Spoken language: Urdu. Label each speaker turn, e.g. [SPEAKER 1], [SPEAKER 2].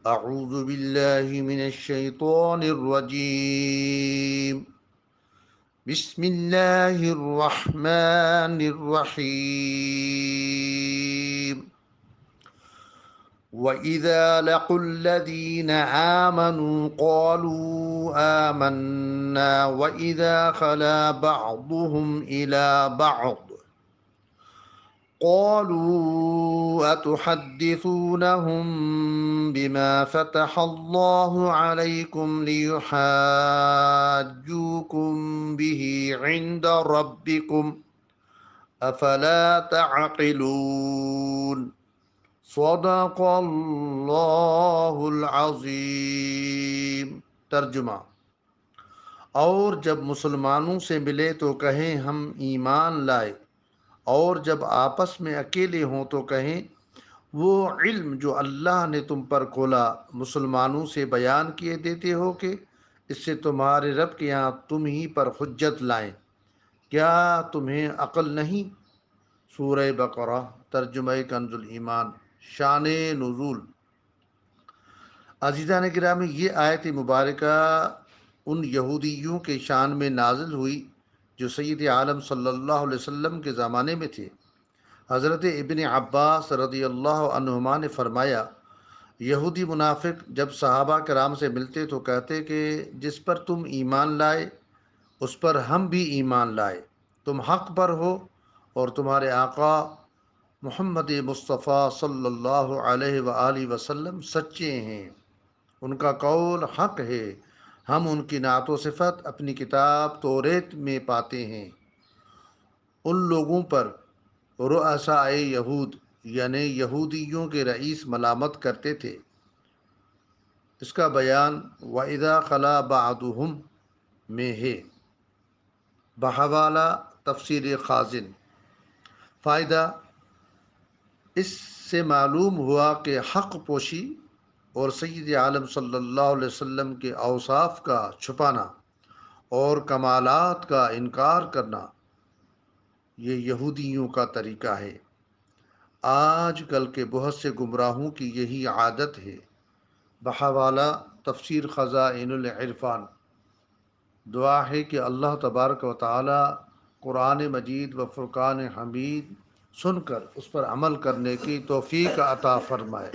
[SPEAKER 1] اعوذ باللہ من الشیطان الرجیم بسم اللہ الرحمن الرحیم وَإِذَا لَقُوا الَّذِينَ آمَنُوا قَالُوا آمَنَّا وَإِذَا خَلَا بَعْضُهُمْ إِلَى بَعْضٍ قالوا أتحدثونهم بما فتح الله عليكم ليحاجوكم به عند ربكم أفلا تعقلون صدق اللہ العظیم۔ ترجمہ: اور جب مسلمانوں سے ملے تو کہیں ہم ایمان لائے، اور جب آپس میں اکیلے ہوں تو کہیں وہ علم جو اللہ نے تم پر کھولا مسلمانوں سے بیان کیے دیتے ہو کہ اس سے تمہارے رب کے یہاں تم ہی پر حجت لائیں، کیا تمہیں عقل نہیں؟ سورہ بقرہ۔ ترجمہ کنز ایمان۔ شان نزول۔ عزیزان گرامی، یہ آیت مبارکہ ان یہودیوں کے شان میں نازل ہوئی جو سید عالم صلی اللہ علیہ وسلم کے زمانے میں تھے۔ حضرت ابن عباس رضی اللہ عنہما نے فرمایا، یہودی منافق جب صحابہ کرام سے ملتے تو کہتے کہ جس پر تم ایمان لائے اس پر ہم بھی ایمان لائے، تم حق پر ہو اور تمہارے آقا محمد مصطفیٰ صلی اللہ علیہ وآلہ وسلم سچے ہیں، ان کا قول حق ہے، ہم ان کی نعت و صفت اپنی کتاب توریت میں پاتے ہیں۔ ان لوگوں پر رؤسائے یہود یعنی یہودیوں کے رئیس ملامت کرتے تھے۔ اس کا بیان وَإِذَا خَلَا بَعْضُهُمْ میں ہے، بحوالہ تفسیر خازن۔ فائدہ: اس سے معلوم ہوا کہ حق پوشی اور سید عالم صلی اللہ علیہ وسلم کے اوصاف کا چھپانا اور کمالات کا انکار کرنا یہ یہودیوں کا طریقہ ہے۔ آج کل کے بہت سے گمراہوں کی یہی عادت ہے۔ بحوالہ تفسیر خزائن العرفان۔ دعا ہے کہ اللہ تبارک و تعالی قرآن مجید و فرقان حمید سن کر اس پر عمل کرنے کی توفیق عطا فرمائے۔